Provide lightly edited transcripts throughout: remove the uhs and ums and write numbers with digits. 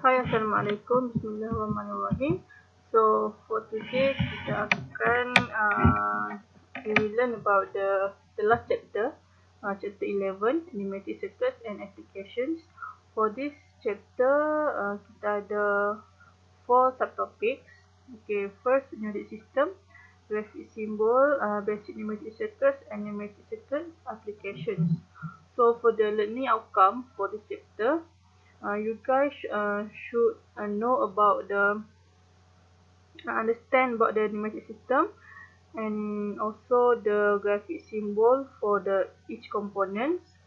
Hai, Assalamualaikum. Bismillahirrahmanirrahim. So for today kita akan we will learn about the last chapter, chapter 11, pneumatic circuits and applications. For this chapter kita ada 4 subtopics. Okay, first pneumatic system, graphic symbol, basic pneumatic circuits and pneumatic circuit applications. So for the learning outcome for this chapter, you guys should know about the understand about the pneumatic system and also the graphic symbol for the each components,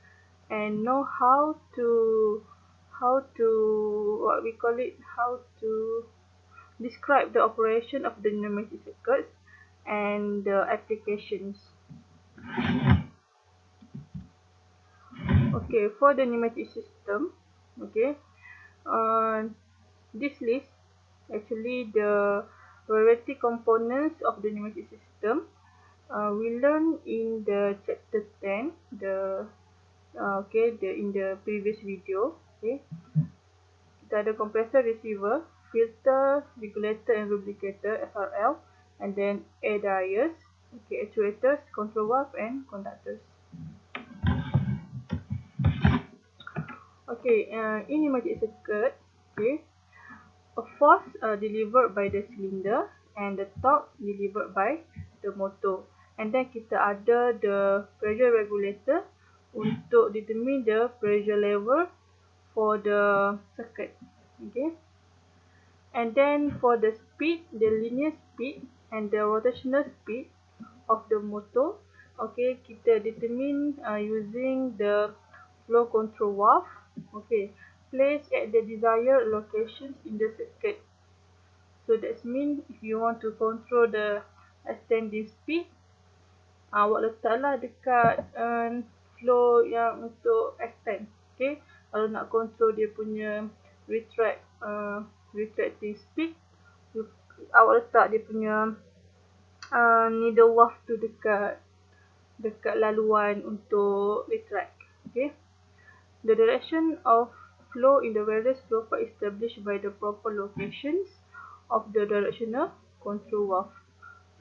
and know how to what we call it, how to describe the operation of the pneumatic circuits and the applications. Okay, for the pneumatic system, okay, this list actually the variety components of the pneumatic system. We learn in the chapter 10, in the previous video. Okay, kita ada compressor, receiver, filter, regulator and lubricator (FRL), and then air dryers, okay, actuators, control valve and conductors. Okay, in pneumatic circuit, okay, a force delivered by the cylinder and the torque delivered by the motor. And then kita ada the pressure regulator untuk determine the pressure level for the circuit. Okay. And then for the speed, the linear speed and the rotational speed of the motor, okay, kita determine using the flow control valve, okay, placed at the desired locations in the circuit. So that means if you want to control the ascending speed, awak letaklah dekat flow yang untuk extend. Okay, kalau nak control dia punya retracting speed, awak letak dia punya needle valve tu dekat laluan untuk retract. Okay, the direction of flow in the various flow are established by the proper locations of the directional control valve.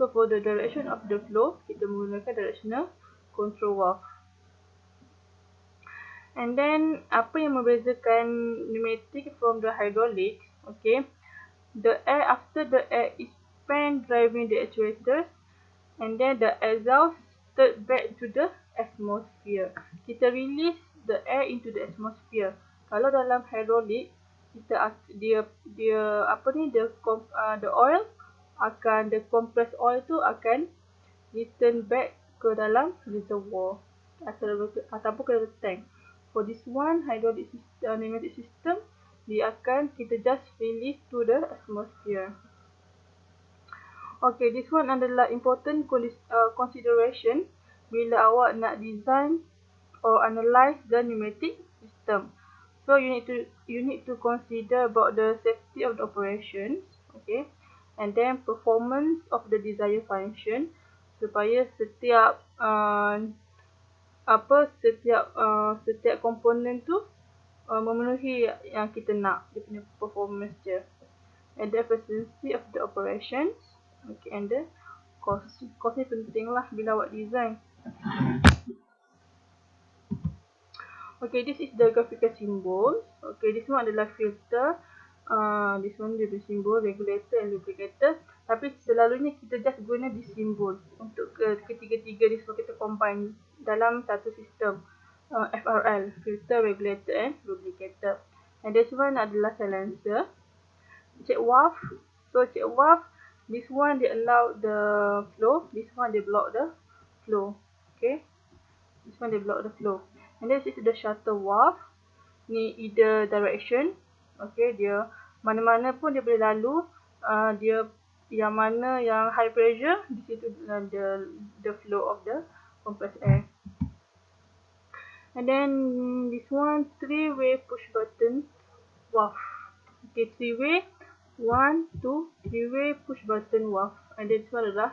So for the direction of the flow, kita menggunakan directional control valve. And then apa yang membezakan pneumatic from the hydraulic? Okay, after the air is spent driving the actuators, and then the exhaust back to the atmosphere. Kita release the air into the atmosphere. Kalau dalam hydraulic, the oil akan, the compressed oil tu akan return back ke dalam reservoir ataupun ke dalam tank. For this one, hydraulic system, pneumatic system, kita just release to the atmosphere. Okay, this one adalah important consideration bila awak nak design or analyze the pneumatic system. So you need to consider about the safety of the operations, okay, and then performance of the desired function, supaya setiap komponen tu memenuhi yang kita nak, dia punya performance dia, and the efficiency of the operations, okay, and the cost ni penting lah bila awak design. Okay, this is the graphical symbol. Okay, this one adalah filter, this one dia simbol regulator and lubricator. Tapi selalunya kita just guna this symbol untuk ketiga-tiga ni semua kita combine dalam satu sistem, FRL, filter, regulator and lubricator. And this one adalah silencer, check valve. So check valve, this one they allow the flow, this one they block the flow. Okay, this one they block the flow. And this is the shutter valve. Ni either direction. Okay, dia mana-mana pun dia boleh lalu. Dia yang mana yang high pressure, di situ the flow of the compressed air. And then this one, 3-way push button valve. Okay, 3-way, 1, 2, 3-way push button valve. And then this one adalah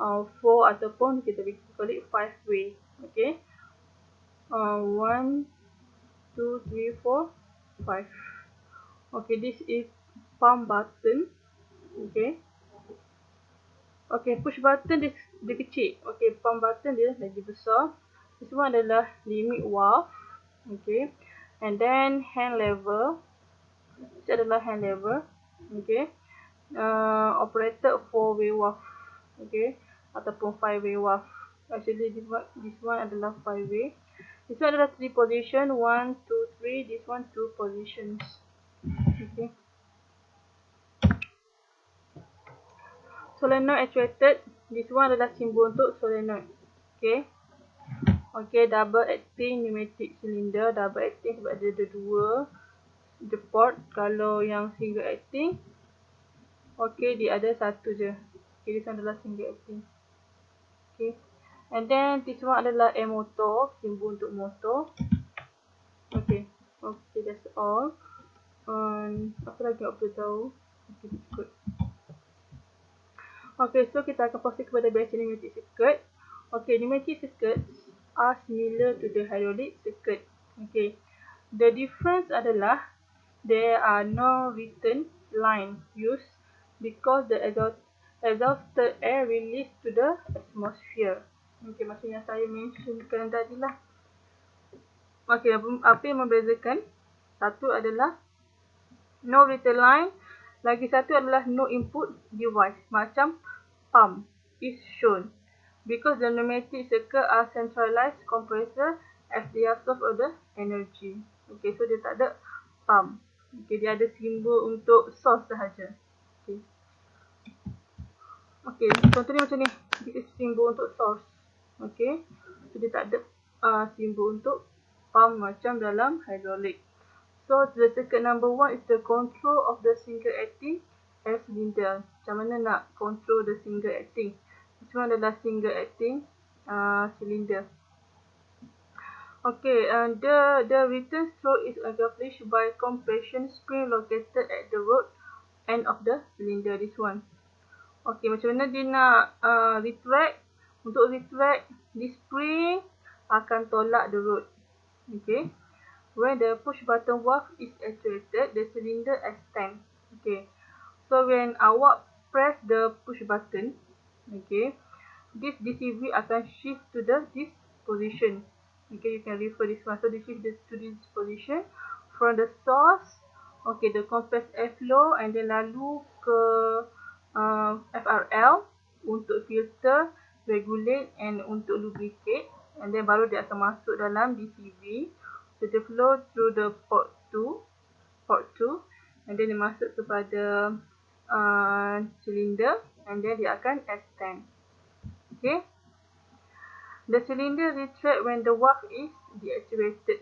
4 ataupun kita call it 5-way. Okay, 1, 2, 3, 4, 5. Okay, this is pump button. Okay. Okay, push button dia kecil. Okay, pump button dia lagi besar. This one adalah limit valve. Okay. And then hand lever. This adalah hand lever. Okay. Operated 4-way valve. Okay. Ataupun 5-way valve. Actually, this one adalah 5-way. This one adalah 3 position. 1, 2, 3. This one 2 positions. Okay. Solenoid actuated. This one adalah simbol untuk solenoid. Okay. Okay, double acting pneumatic cylinder. Double acting sebab dia ada dua the port. Kalau yang single acting, okay, dia ada satu je. Okay, this one adalah single acting. Okay. And then this one adalah air motor. Simbol untuk motor. Okay. Okay, that's all. Apa lagi nak perlu tahu? Okay, good. Okay, so kita akan proceed kepada basic pneumatic circuit. Okay, pneumatic circuits are similar to the hydraulic circuit. Okay, the difference adalah there are no written line used because the exhausted air released to the atmosphere. Okay, macam yang saya mentionkan tadi lah. Okay, apa yang membezakan? Satu adalah no written line. Lagi satu adalah no input device. Macam pump is shown. Because the pneumatic circuit are centralized compressor as they are source of the energy. Okay, so dia tak ada pump. Okay, dia ada simbol untuk source sahaja. Okay. Okay, contohnya macam ni. This is simbol untuk source. Okay, so dia tak ada simbol untuk pump macam dalam hydraulic. So, the circuit number 1 is the control of the single acting air cylinder. Macam mana nak control the single acting? This one adalah single acting cylinder. Okay, the return stroke is accomplished by compression spring located at the rod end of the cylinder. This one. Okay, macam mana dia nak retract? Untuk retract, this spring akan tolak the rod. Okay. When the push button valve is actuated, the cylinder extends. Okay. So when awak press the push button, okay, this DCV akan shift to this position. Okay, you can refer this one. So this shift to this position from the source. Okay, the compressed air flow and then lalu ke FRL untuk filter, regulate and untuk lubricate. And then baru dia akan masuk dalam DCV. So the flow through the port 2, and then dia masuk kepada cylinder, and then dia akan extend. Okay. The cylinder retract when the valve is deactivated.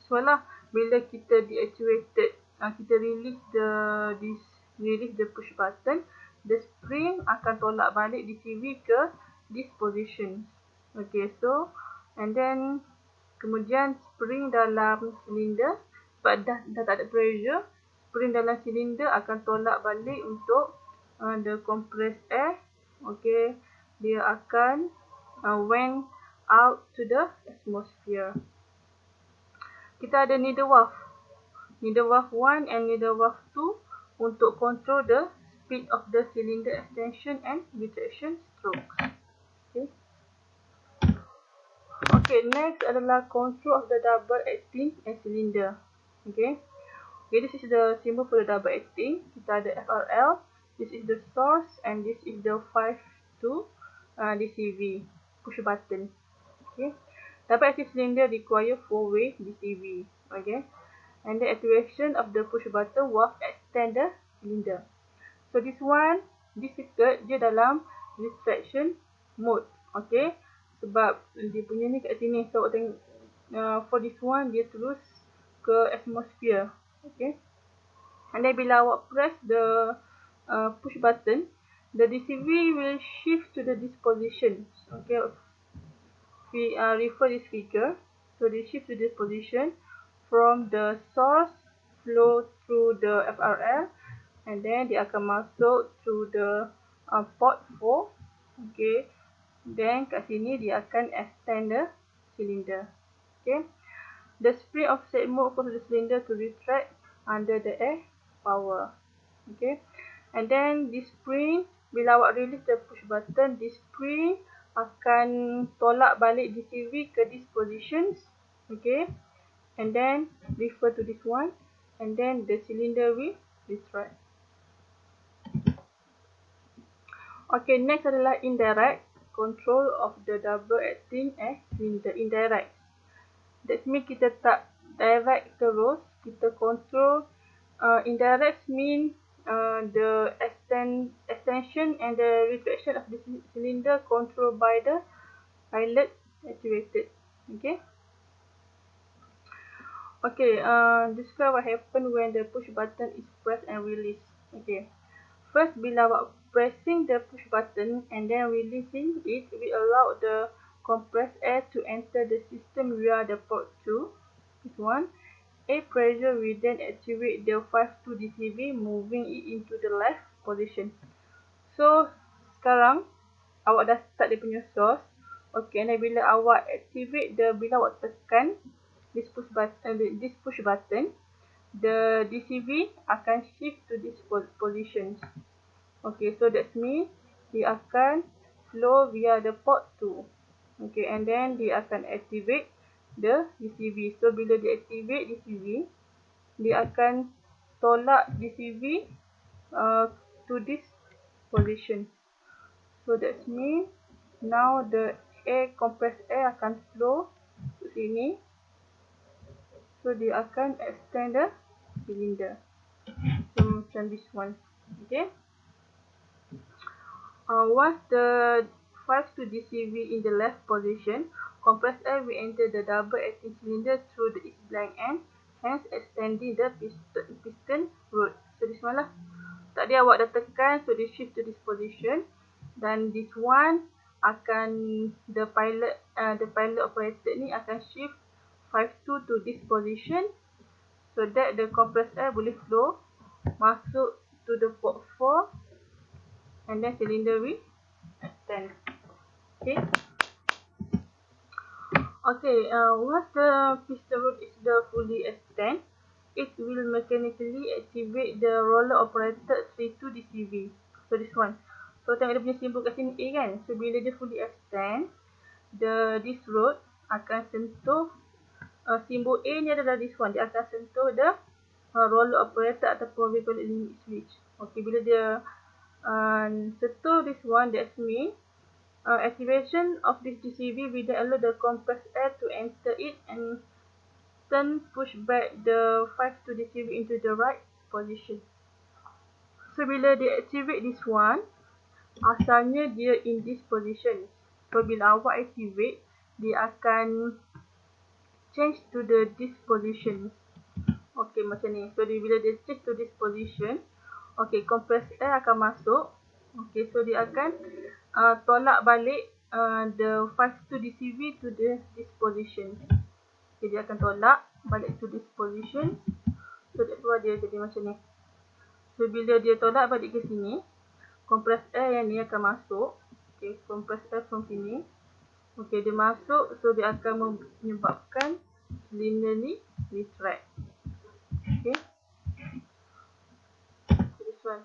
So lah, bila kita deactivated, kita release the push button, the spring akan tolak balik DCV ke this position. Okay, so and then kemudian spring dalam silinder, sebab dah tak ada pressure, spring dalam silinder akan tolak balik untuk the compressed air. Okay, dia akan went out to the atmosphere. Kita ada needle valve 1 and needle valve 2 untuk control the speed of the cylinder extension and retraction strokes. Okay. Okay, next adalah control of the double acting air cylinder. Okay. Okay, this is the symbol for the double acting. Kita ada FRL. This is the source and this is the 5-2 DCV push button. Okay. Double acting cylinder require 4-way DCV. Okay. And the activation of the push button will extend the cylinder. So this circuit dia dalam retraction mode. Okay. Sebab dia punya ni kat sini. So, tengok for this one, dia terus ke atmosphere. Okay. And then bila awak press the push button, the DCV will shift to this position. Okay. We refer this figure. So, they shift to this position from the source flow through the FRL. And then dia akan masuk through the port 4. Okay. Then kat sini dia akan extend the cylinder. Okay. The spring offset mode causes the cylinder to retract under the air power. Okay, and then this spring, bila awak release the push button, this spring akan tolak balik DCV ke these positions. Okay, and then refer to this one, and then the cylinder will retract. Okay, next adalah indirect control of the double acting air cylinder. Indirect, that means kita tak direct terus, kita control. Indirect mean the extension and the retraction of the cylinder controlled by the pilot activated. Okay. Okay, describe what happen when the push button is pressed and released. Okay. First, bila awak pressing the push button and then releasing it, we allow the compressed air to enter the system via the port 2. This one. Air pressure will then activate the 52 dCV, moving it into the left position. So, sekarang awak dah start dia punya source. Okay, dan bila awak activate bila awak tekan this push button, the DCV akan shift to this position. Okay, so that means dia akan flow via the port 2. Okay, and then dia akan activate the DCV. So, bila dia activate DCV, dia akan tolak DCV to this position. So, that means now the compressed air akan flow ke sini. So, dia akan extend the cylinder. So, macam this one. Okay. Once the 52 dCV in the left position, compressed air will enter the double acting cylinder through the its blank end, hence extending the piston rod. So this one lah. Tadi awak dah tekan, so dia shift to this position. Dan this one akan the pilot operator ni akan shift 52 to this position, so that the compressed air boleh flow masuk to the port 4. And then cylinder will extend. Okay. Okay. Once the piston rod is fully extend, it will mechanically activate the roller operated 32 dCV. So this one. So tengok dia punya simbol kat sini A kan. So bila dia fully extend, this rod akan sentuh simbol A ni adalah this one. Dia akan sentuh the roller operated ataupun we call it limit switch. Okay, bila dia sentuh this one, that means activation of this DCV will then allow the compressed air to enter it and then push back the 52 dCV into the right position. So bila dia activate this one, asalnya dia in this position. So bila awak activate, dia akan change to this position. Okay, macam ni. So bila dia change to this position, okay, compressed air akan masuk. Okay, so dia akan tolak balik the 52 dCV to this position. Okay, dia akan tolak balik to this position. So that's why dia jadi macam ni. So bila dia tolak balik ke sini, compressed air yang ni akan masuk. Okay, compressed air from sini. Okay, dia masuk. So dia akan menyebabkan cylinder ni retract. Okay. This one.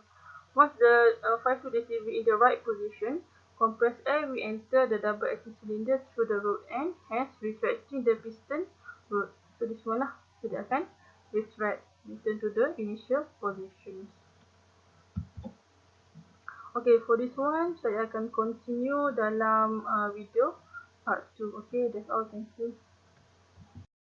Once the 52 dCV in the right position, compressed air will enter the double acting cylinder through the rod end, hence retracting the piston rod. So this one lah. So dia akan retract, return to the initial position. Okay, for this one, saya akan continue dalam video part 2. Okay, that's all. Thank you.